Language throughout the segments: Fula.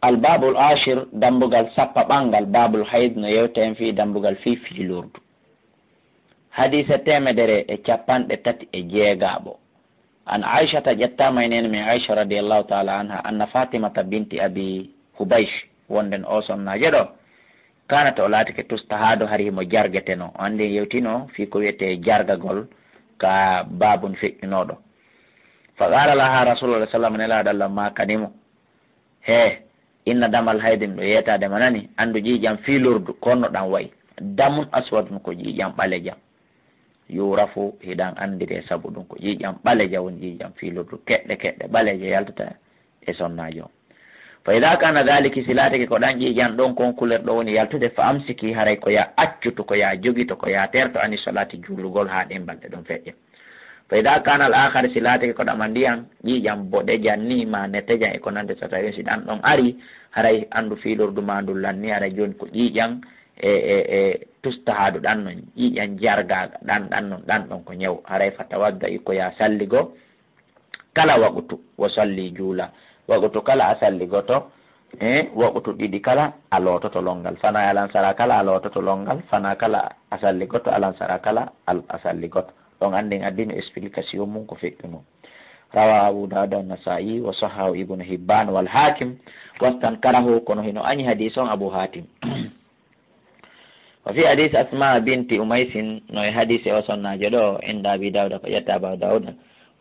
albabul ashir dambugal sappa ɓangal babul hayd no yewten fi dambugal fi fiilurdu. hadisa temedere e capanɗe tati e jeegaɓo. an aishata ƴettama enen min aicha radiallahu taala anha anna fatimata binti abi hubaysh wonden o sonnaje ɗo kanata o laatike tusta haado harimo jargeteno o andi yewtino fi ko wiyete jargagol ka babun feƴƴunoɗo. fa qala laha rasulullah sallam nelaɗo allah ma kanimo he inna damal haydim ɗo yetadema nani andu ƴiƴam fiilurdu konno ɗan wayi damun aswadun ko ƴiƴam ɓalejam yurafu hiɗan andire saabu ɗum ko ƴiƴam ɓaleja woni ƴiƴam fiilurdu keɗɗe keɗɗe ɓaleje yaltata e sonnajo. fa ida kana daliki si laatake ko ɗan ƴiƴam ɗon kon couleur ɗo woni yaltude fa amsiki haray ko ya accuto ko ya jogito ko ya terto ani solati juulugol ha ɗen balɗe ɗon feƴƴe. fa ida kana al akhar si laatake ko ɗama ndiyan ƴiƴam boɗejan ni ma nettejan e ko nande so tawi si ɗan ɗon ari haray andu fiilurdu ma ndu lanni haray joni ko ƴiƴam e tusta haadu ɗan non ƴiƴam jargaga ɗan ɗon ko ñaw haray fa tawadda iko ya salligo kala waɓutu wo salli juula waɓutu kala a salligoto waɓutu ɗiɗi kala a loototo longal fana alansara kala a loototo longal fana kala a salligoto alansara kala a salligoto ɗon andin addino explication mum ko feƴƴuno. rawa abu dawud an-nasa'i wa sahahu ibnu hibban wal hakim wastan karahu kono hino añi hadis on abu hatim. wa fi hadis asma binti umaysin no e hadise o sonnajo ɗo inda abi dawuda ko ƴetta abu dawuda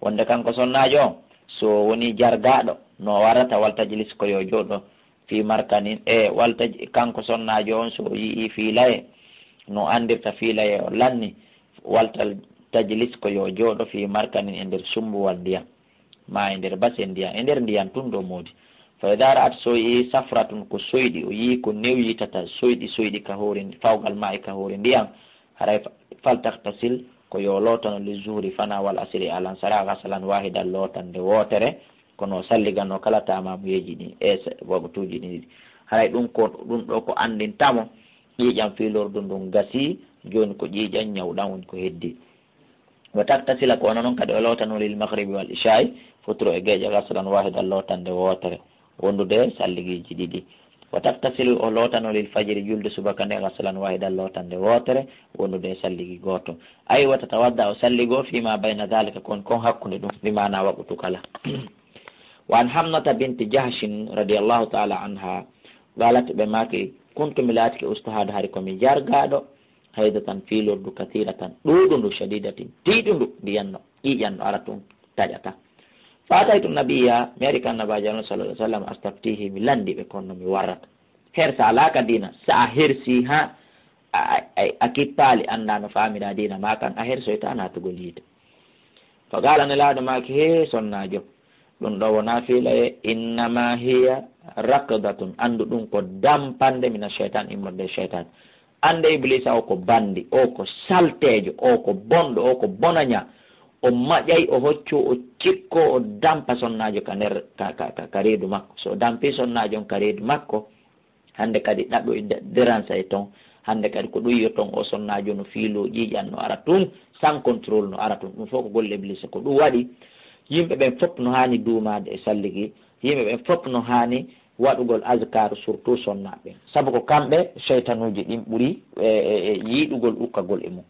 wonde kanko sonnajo on so woni jargaɗo no warata walta jilis ko yo joɗɗo fi markanin walta kanko sonnajo on so yii fiilaye no andirta fiilaye o lanni walta tajlis ko yo jooɗo fi markanin e nder sumbuwal ndiyam ma e nder base ndiyam e nder ndiyam tun ɗo moodi. fa ida ra'at so yii safratun ko soyɗi o yii ko newyitata soyɗi ka hoore fawgal ma e ka hoore ndiyam haray faltahtasil ko yo lootano li zuhri fana wal asiri alansara gasalan wahidan lootande wootere kono salligano kala tamamuyeji ɗi e waɓatuji ɗi haray ɗum ɗo ko andintamo ƴiƴam fiilordu ndun gasi joni ko ƴiƴam ñawɗan woni ko heddi. wa taktasila ko ono noon kadi o lootano lil maghribi wal isha'i fotoro e geeƴa gasalan wahidan lootande wootere wondude salligiji ɗiɗi. wa taktasilu o lootano lil fajiri julde subaka nde gasalan wahidan lootande wootere wondude salligi goto. ayi wata tawadda o salligo fima bayna dalika kon hakkude ɗum bimana waɓutu kala. wa an hamnata binti jahshin radiallahu taala anha galat ɓe maki kuntu mi laatike ustahade hari komi jargaɗo hayda tan fiilordu kathira tan ɗuɗundu shadidatin tiiɗundu ndiyanno ƴiƴanno ara tun taƴata. fataytu nabiya mi ari kan nabaji Allah sallallahu alaihi wasallam astaftihi mi landi ɓe konno mi warrata hersa alaka dina sa a hersi ha a kippali anda no famira dina ma kan a hersoyta natugol yiide. fa gala ne laaɗo maki he sonnajo ɗum ɗo wona fiila e innama hiya rakdatun andu ɗum ko dampande mina cheytan immorde cheytan ande iblisa o ko bandi o ko saltejo o ko bonɗo o ko bonaña o maƴay o hoccu o cikko o dampa sonnajo ka nder ka reedu makko so dampi sonnajo on ka reedu makko hande kadi ɗaɓɓo dérange e ton hande kadi ko ɗum yotton o sonnajo no fiilo ƴiƴan no ara tun sans contrôle no ara tun ɗum fof ko golle iblisa ko ɗum waɗi yimɓe ɓen fof no hani duumade e salligi yimɓe ɓen fof no hani waɗugol askar surtout sonnaɓe saabu ko kamɓe cheytanuji ɗin ɓuuri e yiiɗugol ukkagol e mum.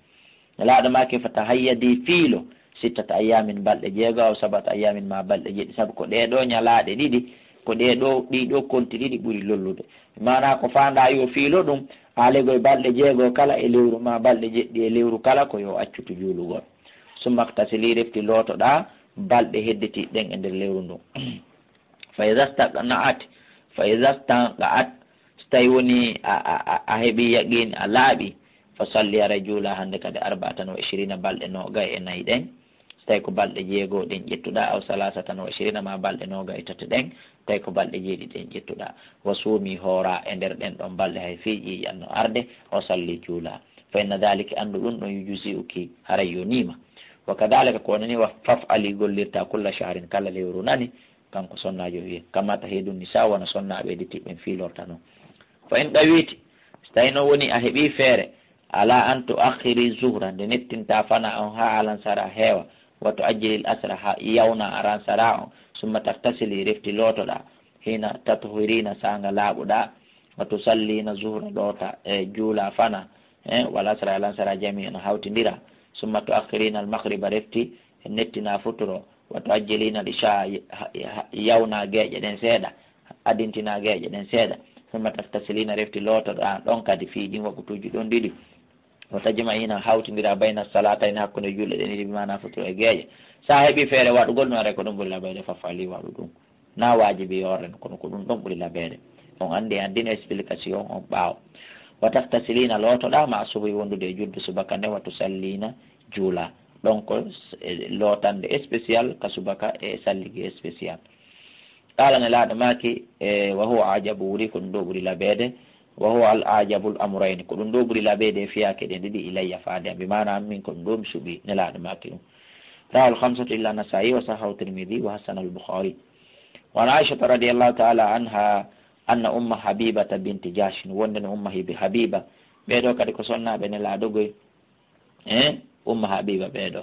laaɗo maki fata hayyadi fiilo sittata ayamin balɗe jeegao sabata ayamin ma balɗe jeeɗi saabu ko ɗeɗo ñalaɗe ɗiɗi ko ɗiɗo konti ɗiɗi ɓuuri lollude mana ko fanda yo fiilo ɗum haalegoye balɗe jeegoo kala e lewru ma balɗe jeɗɗi e lewru kala ko yo accutu juulugol summaktasili refti lootoɗa balɗe hedditiɗen e nder lewru ndun. fa ida staqa'at so tawi woni a heeɓi yaqin a laaɓi fa salli ara juula hande kadi 24 balɗe 24 ɗen so tawi ko balɗe jeegoo ɗen ƴettuɗa aw 23 ma balɗe 23 ɗen tawi ko balɗe jeeɗi ɗen ƴettuɗa wa suumi hoora e nder ɗen ɗon balɗe hay fi ƴiƴanno arde o salli juula fa inna dalika andu ɗum ɗon yujusi uki haray yo nima. wa kadalika ko nani wa faf ali gollirta kulla shahrin kala lewru nani kanko sonnajo wiye kamata heedu nisa wona sonnaɓe editiɓen fiilorta noon. fa in ɗawiti so tawi no woni a heeɓi feere ala an to akhiri zuhra nde nettinta fana on ha alansara heewa wato ajjilil asra ha yawna aransara on summa taftasili refti lootoɗa hina tatuhirina sanga laaɓuɗa wa tusallina zuhra ɗota juula fana wal asra al ansara jami'an hawtindira summa tuakhirina al maghriba refti nettina futuro wa tuajjilina al isha yawna geeƴe ɗen seeɗa adintina geeƴe ɗen seeɗa summa taftasilina refti lootoɗa ɗon kadi fiiɗin waktuji ɗon ɗiɗi wa tajma'ina hawtindira bayna salatayni hakkude julɗe ɗen ɗiɗi bimana futuro e geeƴe sa heeɓi feere waɗugol noon re ko ɗum ɓuri laɓede fafali waɗu ɗum na wajibi yoren kono ko ɗum ɗon ɓuri laɓede on andi andina explication on ɓaawo wa taftasilina lootoɗa ma subuhi wondude e julde subaka nde wa tusallina juula donc lootande spécial ka subaka e salligi spécial qala ne laaɗo maki wa huwa ajabu wuri ko ɗum ɗo ɓuri laɓede wa huwa al ajabul amrayni ko ɗum ɗo ɓuri laɓede e fiyake ɗen ɗiɗi ilayya faade am bimana min ko ɗum ɗo mi suuɓi ne laaɗo maki ɗum rawa al-khamsatu illa nasai wa sahahu tirmidhi wa hasan al-bukhari wa an aisha radiyallahu ta'ala anha anna umma habibata binti jashin wonde no umma habiba ɓeeɗo kadi ko sonnaɓe ne laaɗogoy umma habiba ɓeeɗo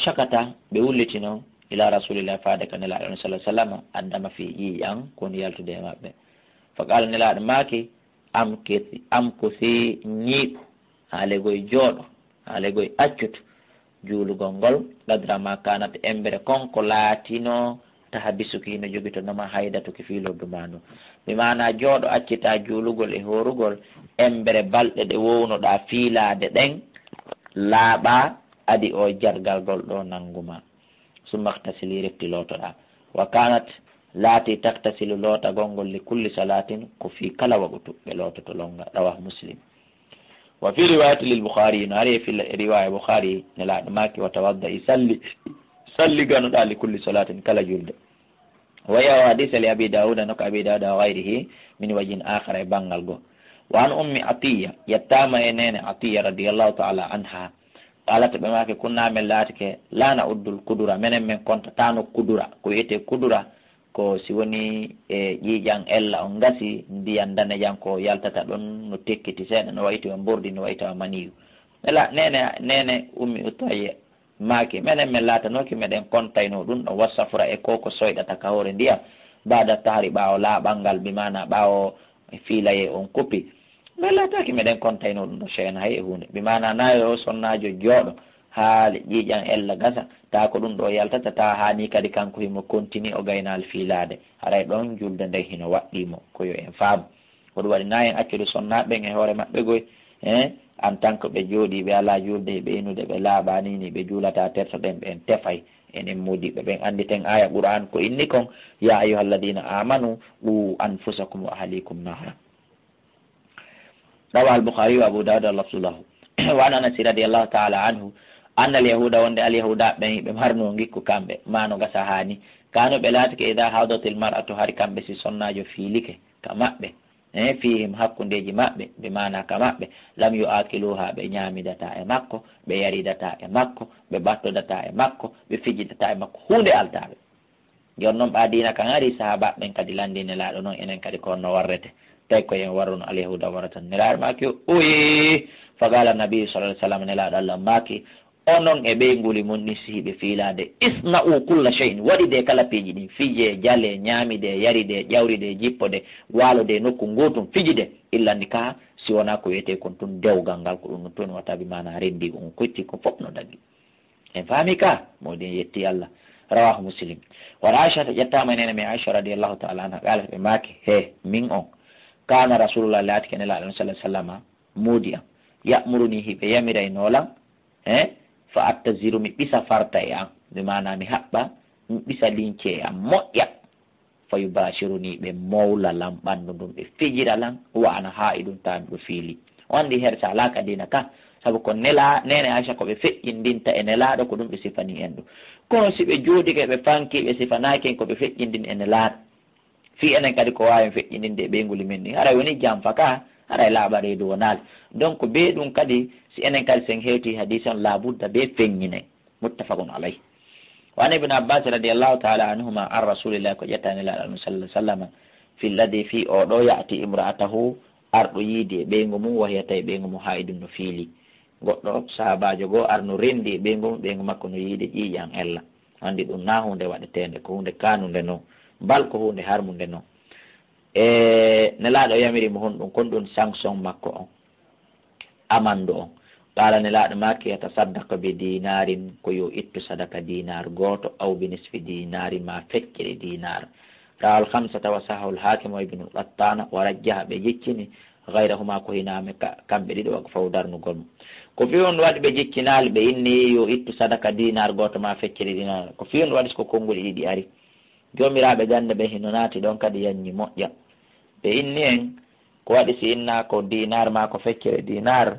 shakata ɓe wullitino ila rasulillah faade ka nelaaɗo on sallah sallam addama fi ƴiƴan kono yaltude e maɓɓe fa qala nelaaɗo maaki am kusi ñiiɓu haalegoye jooɗo haalegoye accuto juulugol ngol gadrama kanat embere konko laatino taha bisuki no jogitonoma haydatu ki fiilordumano mi mana jooɗo accita juulugol e horugol embere balɗe ɗe wownoɗa fiilade ɗen laaɓa adi o jargal gol ɗo nanguma summa ihtasili refti lootoɗa wa kanat laati taktasilu lootagol ngol li kulli salatin ko fi kala waɓutu ɓe loototo longa rawah muslim wa fi riwayati lil bukhari no ari fi riwaya bukhari nelaɗo maki wa tawadda i salli ganoɗa li kulli salatin kala julde wa yawa hadisa li abi dauda noko abi dauda wa gayrihi min wajin akhara e banggal go wa an ummi atiya yettama e nene atiya radiallahu taala anha qalata ɓe make kunnamen laatike lana uddul kudura menen men kontatano kudura ko wiyete kudura ko si woni e ƴiƴan ella on gasi ndiyan danejan ko yaltata ɗon no tekkiti seeɗa no wayi tawa mbordi no wayi tawa maniyu ela nene ummi utoye maaki menen men laatanoki meɗen kontayno ɗum ɗo wassafura e koko soyɗata ka hoore ndiyam bada tahari ɓaawo laaɓalngal bimana ɓaawo fiilaye on kuppi men laataki meɗen kontayno ɗum ɗo chene hay e hunde bimana nayo o sonnajo jooɗo haali ƴiƴan ella gasa ta ko ɗum ɗo yaltata ta hani kadi kanko himo continue o gaynal fiilade haray ɗon julde nde hino waɗɗimo koyo en faamu hoɗum waɗi na en accude sonnaɓen e hoore maɓɓe goy en tant que ɓe jooɗi ɓe ala julde e ɓeynude ɓe laaɓanini ɓe juulata tertoɗen ɓen tefay enen mudiɓe ɓen anditen aya qur'an ko inni kon ya ayuha alladina amanu qu anfusakum wa ahlikum nara rawa al-bukhari wa abu dawud lafzulahu wa an anas radiallahu taala anhu anna al yahuda wonde al yahuda ɓen ɓe marno gikku kamɓe mano gasa hani kano ɓe laatike ida hawdatil mar'atu hari kamɓe si sonnajo fiilike ka maɓɓe fihim hakkundeji maɓɓe ɓe mana ka maɓɓe lam yu akiluha ɓe ñamidata e makko ɓe yaridata e makko ɓe battodata e makko ɓe fijidata e makko hunde altaɓe jon noon ɓadina kan ari sahaba ɓen kadi landine laaɗo noon enen kadi ko honno warrete tawi ko en warruno alyahuda warata nelaɗo maki oyi fagala nabi sallah alih sallam nelaɗo allah maki onon e ɓeyguli mum ni sihiɓe fiilade isna'u kulla cheyin waɗide kala piiji ɗin fije jale ñamide yaride ƴawride jippode walode nokku gotum fijide illandi ka si wona ko wiyete kon tun dewgal ngal ko ɗum no toon watabi mana rendi on kotti ko fof no dagui en faami ka modi en yetti allah rawahu muslim wala aisha ƴettama nene mi aicha radiallahu taala anha qalat ɓe maki he min on kana rasulullah laati kene laaɗo sallah sallama moodi am yamuruni hiɓe yamiray noolam fa attaziru mi ɓisa farta e an mi mana mi haɓɓa mi ɓisa lince e am moƴƴa fa yubashiruni ɓe mawlalam ɓanndu ndum ɓe fijiralan wa ana ha e ɗum tami ɗo fiili o andi hersa ala kadina ka saabu ko nela nene aicha ko ɓe feƴƴindinta e nelaɗo ko ɗum ɓe sifani en ɗum kono si ɓe joodike ɓe fanki ɓe sifanaken ko ɓe feƴƴindin e nelaɗo fi enen kadi ko wawi feƴƴindinde e ɓeyguli men ni haray woni jam faka haray laaɓa reedu wonali donc be ɗum kadi si enen kadi sen hewti hadis on labudda be feŋñine muttafaqun alayh wa an ibne abbas radiallahu taala anhuma an rasulillahi ko ƴettani laɗa ɗum sallah sallama fi lladi fi oɗo yaati imra'atahu arɗo yiidi e ɓeygu mum wahiyata e ɓeygu mum ha e ɗum no fiili goɗɗo sahabajo goo arno rendi e ɓeygu mum ɓeygu makko no yiide ƴiƴan ella andi ɗum na hunde waɗetende ko hunde kanude noon mbal ko hunde harmunde noon nelaɗo yamirimo hon ɗum kon ɗum sanction makko on amandu on qala nelaɗo maki yatasaddaka bi dinarin ko yo ittu sadaka dinar goto aw bi nisfi dinari ma feccere dinar rawal khamsata wa sahawul hakim wa ibnul qattana wa rajjaha ɓe jeccini gayrahuma ko hiname kamɓe ɗiɗo wako faw darnugol mum ko fi on waɗi ɓe jekkinali ɓe inni yo ittu sadaka dinar goto ma feccere dinar ko fi on waɗi siko konnguli ɗiɗi ari jomiraɓe gande ɓe hino naati ɗon kadi yanni moƴƴa ɓe inni en ko waɗi si inna ko dinar ma ko feccere dinar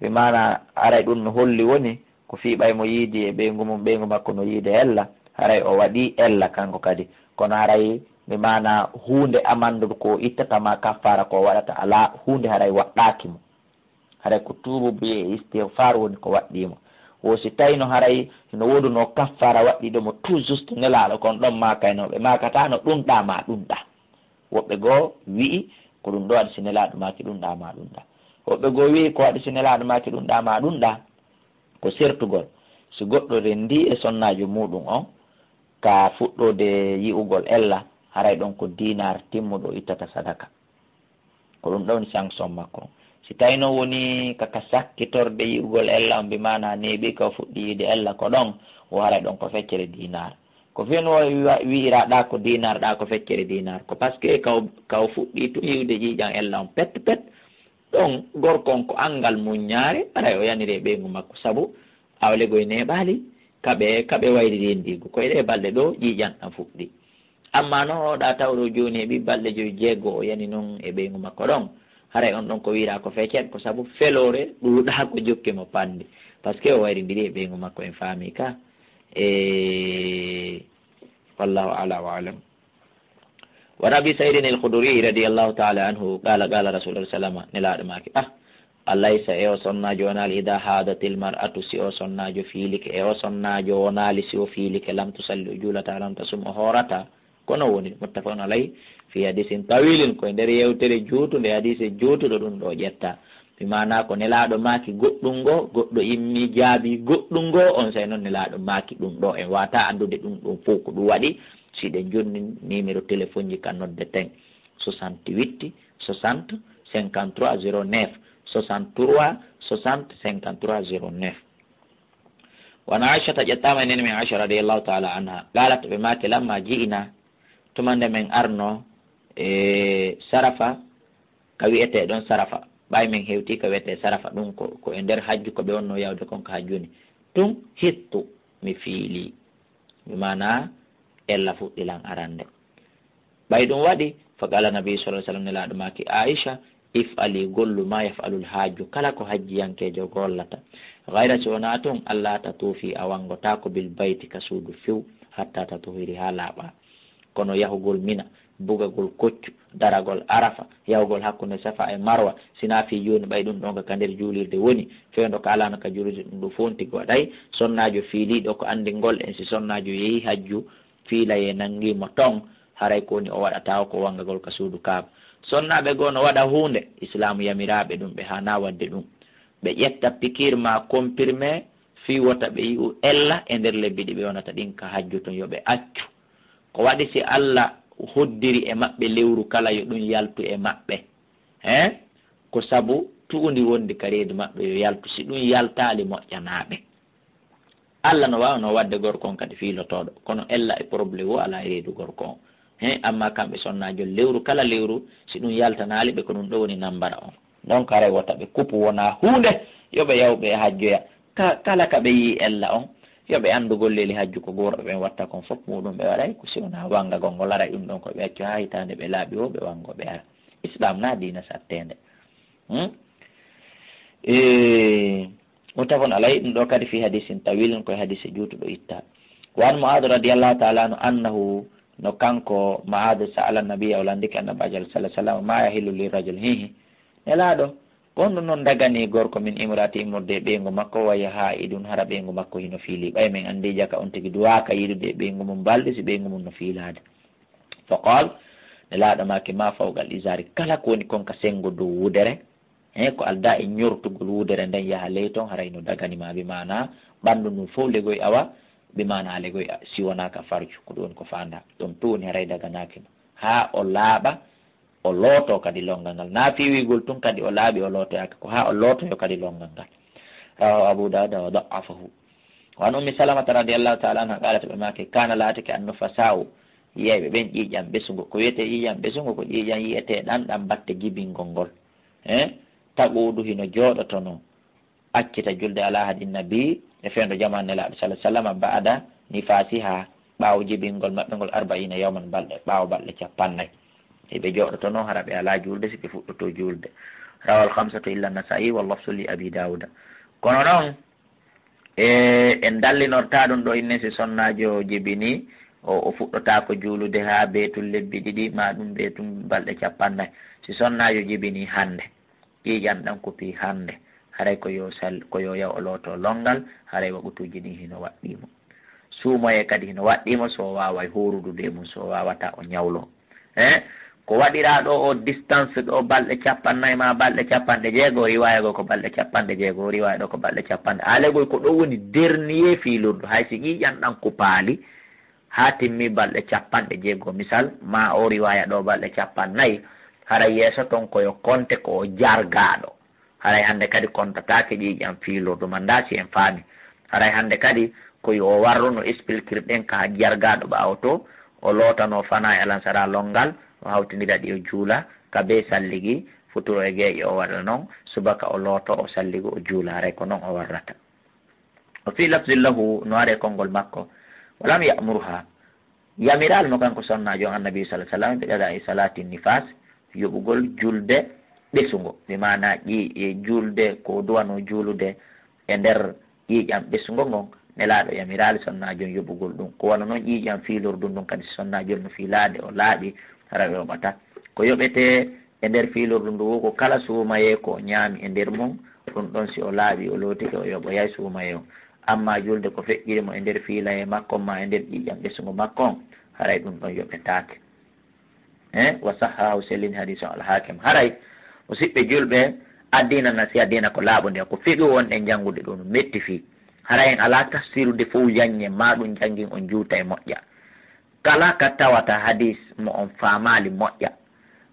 ɓe mana aray ɗum no holli woni ko fiɓay mo yiidi e ɓeygu mum ɓeygu makko no yiide ella haray o waɗi ella kanko kadi kono haray ɓe mana hunde amandude ko ittatama kaffara ko waɗata ala hunde haray waɗɗaki mo haray ko tuubu biye istighfar woni ko waɗɗimo o si tawino haray no woduno kaffara waɗɗiɗomo tout juste nelaɗo kon ɗon makaynoɓe makata no ɗumɗama ɗumɗa woɓɓe goo wi'i ko ɗum ɗo waɗi si nelaɗo maki ɗumɗama ɗumɗa woɓɓe goo wi'i ko waɗi si nelaɗo maki ɗumɗama ɗumɗa ko sertugol si goɗɗo rendi e sonnajo muɗum on ka fuɗɗode yi'ugol ella haray ɗon ko dinar timmuɗo ittata sadaka ko ɗum ɗon sanction makko si tawino woni kaka sakkitorde yi'ugol ella on mbimana neeɓi ka fuɗɗi yiide ella ko ɗon o haray ɗon ko feccere dinar ko fen wi'ira ɗa ko dinar ɗa ko feccere dinar ko par ce que kaw fuɗɗi to yiwde ƴiƴan ella on pet ɗon gorkon ko angal muññaare aray o yanire ɓeygu makko saabu awlegoye neɓali kaɓe wayri rendigo koye ɗe balɗe ɗo ƴiƴan ɗan fuɗɗi amma noon oɗa tawɗo joni e ɓi balɗe joyi jeeggo o yani noon e ɓeygu makko ɗon haray on ɗon ko wira ko feccet ko saabu felore ɗuɗa ko jokke mo pande par ce que o wayrindiri e ɓeygu makko en faami ka wallahu ala wa alam wa Abi Saïdin al-Khudri radiyallahu ta'ala anhu qala rasulullah sallama nelaɗo maki alaysa e o sonnajo wonali ida hadatil mar'atu si o sonnajo fiilike e o sonnajo wonali si o fiilike lam tusalli o juulata lam tasum o horata kono woni muttafaqun alayhi fi hadisin tawilin koye nder yewtere juutude hadise juutuɗo ɗum ɗo ƴetta mi mana ko nelaɗo maki goɗɗum ngo goɗɗo immi jaabi goɗɗum ngo on say noon nelaɗo maki ɗum ɗo en wata andude ɗum ɗum fof ko ɗum waɗi siɗen jonni numéro téléphone ji kan nodde ten 68 60 53 09 63 60 53 09 wana aishata ƴettama enen min aicha radiallahu taala anha qalat ɓe maki lamma ji'ina tumande men arno e sarafa ka wiyete ɗon sarafa ɓay min hewti ka wiyete sarafa ɗum ko e nder hajju ko ɓe wonno yawde kon ko hajjuni ɗum hittu mi fiili mi mana ella fuɗɗilan arande ɓay ɗum waɗi fa qala nabi sallah sallam nelaɗo maki aicha if ali gollu ma yafalul haaju kala ko hajjiyankejo gollata gayra si wona tun allah ta tuufi a wangotako bil bayti ka suudu few hatta ta tuhiri ha laaɓa kono yahugol mina bugagol koccu daragol arafa yahugol hakkude safa e marwa sina fi joni ɓay ɗum ɗon ka nder juulirde woni fewdo ko alano ka juulirde ɗum ɗo fonti goɗay sonnajo fiiliɗo ko andingol en si sonnajo yeehi hajju fiilaye nangimo ton haray koni o waɗata ko wangagol ka suudu kaaba sonnaɓe goo no waɗa hunde islamu yamiraɓe ɗum ɓe hana wadde ɗum ɓe ƴetta pikir ma comprimé fi wota ɓe yi'u ella e nder lebbi ɗi ɓe wonata ɗin ka hajju ton yoɓe accu ko waɗi si allah hoddiri e maɓɓe lewru kala yo ɗum yaltu e maɓɓe ko sabu tuundi wondi ka reedu maɓɓe yo yaltu si ɗum yaltali moƴƴanaɓe allah no wawno wadde gorko on kadi fiilotoɗo kono ella e probléme o ala e reedu gorko on amma kamɓe sonnajo lewru kala lewru si ɗum yaltanali ɓe ko ɗum ɗo woni nambara on donc aray wota ɓe kupu wona hunde yoɓe yawɓe e hajjoya kala kaɓe yi ella on yoɓe andu golleli hajju ko goroɓe ɓen watta kon fof muɗum ɓe waɗay ko siwona wangagol ngol aray ɗum ɗon ko ɓe accu ha hitande ɓe laaɓi o ɓe wango ɓe ara islam na dina sattede mutafon alay ɗum ɗo kadi fi hadisin tawilin koye hadise juutuɗo itta wan Mu'adh radiallahu taala anu annahu no kanko Mu'adh sa'ala nabiyya o landiki annabajo sallah sallam ma yahillu li rajul hihi nelaɗo gonɗo noon dagani gorko min imrati immorde ɓeygu makko waya ha idun hara ɓeygu makko hino fiili ɓay min andi jaka on tigui duwaka yiɗude ɓeygu mum balɗe si ɓeygu mum no fiilade fa qal nelaɗo make ma fawgal isari kala ko woni konka sengo dow wudere ko alda e ñortugol wudere nden yaaha ley toon haray no daganima bi mana ɓandu ndu fof legoy awa bimana alego siwonaka farju ko ɗon ko fanda ɗum tuwoni haray daga nakima ha o laaɓa o looto kadi longal ngal na fiwigol tun kadi o laaɓi o lootoyaka ko ha o lootoyo kadi longal ngal rawahu Abu Dawud wa da'afahu wa an ummi Salamata radiyallahu ta'ala anha qalat ɓe make kana laatake an nufasa'u yeɓe ɓen ƴiƴam ɓesugo ko wiyete ƴiƴam ɓesugo ko ƴiƴam yiyete ɗanɗam batte jibingol ngol taɓudu hino jooɗotono accita julde ala hadin nabi e fendo jaman nelaɗo sallah sallam ba'ada nifasiha ɓaawo jibingol maɓɓe ngol 40 yawman balɗe ɓaawo balɗe 50 eɓe jooɗotono hara ɓe ala julde siɓe fuɗɗoto julde rawal 5 illa Nasa'i wa lafzu li Abi Dawuda kono noon en dallinorta ɗum ɗo inne si sonnajo jibini o fuɗɗota ko juulude ha beetul lebbi ɗiɗi ma ɗum beetum balɗe 50 si sonnajo jibini hande ƴiƴam ɗan kopi hande haray ko yo yaw o looto longal haray waɓutuji ɗin hino waɗɗimo suumoye kadi hino waɗɗimo so waway horudude mum so wawata o ñawlo ko waɗira ɗo o distance ɗo balɗe 50 ma balɗe 60 riwaya go ko balɗe 60 riwaya ɗo ko balɗe 50 alegoy ko ɗo woni dernier filurdu hay si ƴiƴam ɗan ko paali ha timmi balɗe 60 misal ma o riwaya ɗo balɗe 50 haray yeeso ton koyo konte ko o jargaɗo haray hande kadi kontatake ƴiƴam filurdu man da si en faami haray hande kadi koyo o warruno expliquer ɗen ka jargaɗo ɓawo to o lootano fana e alansara longal o hawtindira ɗi o juula ka be salligi futuro e gueƴe o waɗa noon subaka o looto o salligi o juula haray ko noon o warrata o fi lafzillahu no are konngol makko walam ya'murha yamiral mo kanko sonnajo annabi sallallahu alaihi wasallam ɓe ɗaɗa e salati nifas yoɓugol julde ɓesugo mi mana julde ko duwano juulude e nder ƴiƴam ɓesugo ngon nelaɗo yamirali sonnajo yoɓugol ɗum ko wano noon ƴiƴam fiilordu ɗum kadi sonnajo no fiilade o laaɓi hara ɓe yoɓata ko yoɓete e nder fiilordu ndu ko kala suumaye ko ñaami e nder mum ɗum ɗon si o laaɓi o lootike o yoɓo yay suumaye o amma julde ko feƴƴirimo e nder fiilaye makko ma e nder ƴiƴam ɓesugo makko haray ɗum ɗon yoɓetake wa sahahu sellini hadise al-Hakim haray o siɓɓe julɓe addina nasi addina ko laaɓode ko fiɗu wonɗe janngude ɗo no metti fi haray en ala tafsirude fof jannge ma ɗum janngin on juuta e moƴƴa kala ka tawata hadis mo on faamali moƴƴa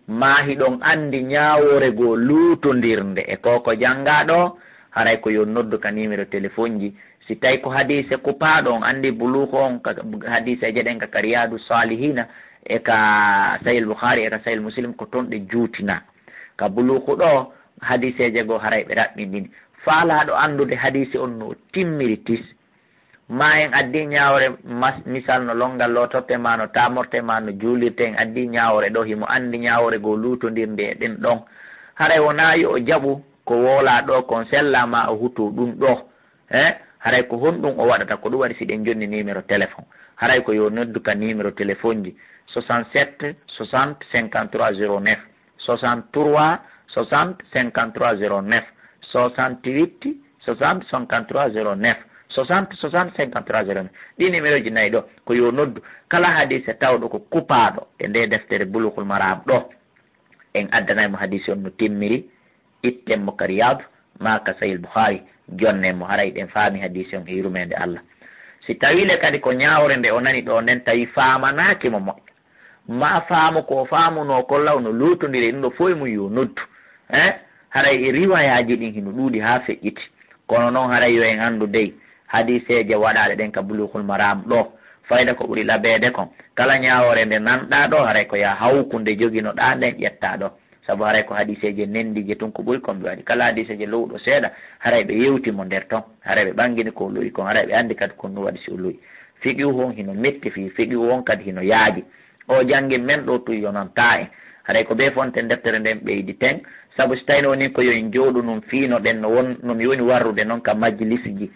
ma hiɗon andi ñawore goo luutondirde e koko janngaɗo haray ko yo noddu ka numéro téléphone ji si tawi ko hadise kupaɗo on andi buluko on hadise e jeɗen ka Riyadu Salihina e ka Sahih Bukhari e ka Sahih Muslim ko toon ɗe juutina ka buluku ɗo hadiseje goo haray ɓe raɓɓindini faalaɗo andude hadise on no timmiri tis ma en addi ñawre misal no longal lotorte ma no tamorte ma no juulirte en addi ñawre ɗo himo andi ñawre goo luutodirde e ɗen ɗon haray wona yo o jaɓu ko woola ɗo kon sellama o hutu ɗum ɗo haray ko honɗum o waɗata ko ɗum waɗi siɗen jonni numéro téléphone haray ko yo noddu ka numéro téléphone ji 67 60 53 09 63 60 53 09 68 60 53 09 60 60 53 09 ɗi numéro ji nayyi ɗo ko yo noddu kala hadise tawɗo ko kupaɗo e nde deftere Bulughul Maram ɗo en addanaymo hadise on no timmiri ittenmo ka Riyadu ma ka Sahih Bukhari jonnemo haray ɗen faami hadise on e yurmede Allah si tawile kadi ko ñawre nde o nani ɗo nden tawi famanaki mo moƴƴa ma faamu ko faamuno kollaw no luutodiri ɗum ɗo foye mum yo noddu haray e riwayaji ɗin hino ɗuuɗi ha feƴƴiti kono noon haray yo en anndu dey hadiseje waɗaɗe ɗen ka Bulughul Maram ɗo fayda ko ɓuri laɓede kon kala ñawore nde nanɗa ɗo haray ko ya hawkunde joginoɗa nden ƴetta ɗo saabu haray ko hadiseje nendije tun ko ɓuri kon ɓe waɗi kala hadiseje lowɗo seeɗa haray ɓe yewtimo nder ton haray ɓe ɓangini ko luyi kon haray ɓe andi kadi kon no waɗi si o luyi fiqi on hino metti fi fiqi on kadi hino yaaji o jangge men ɗo tu yonanta en haray ko ɓe fonten deftere nden ɓeydi ten saabu so tawino ni ko yo en jooɗu num fiino ɗen no mi woni warrude noon ka majlis ji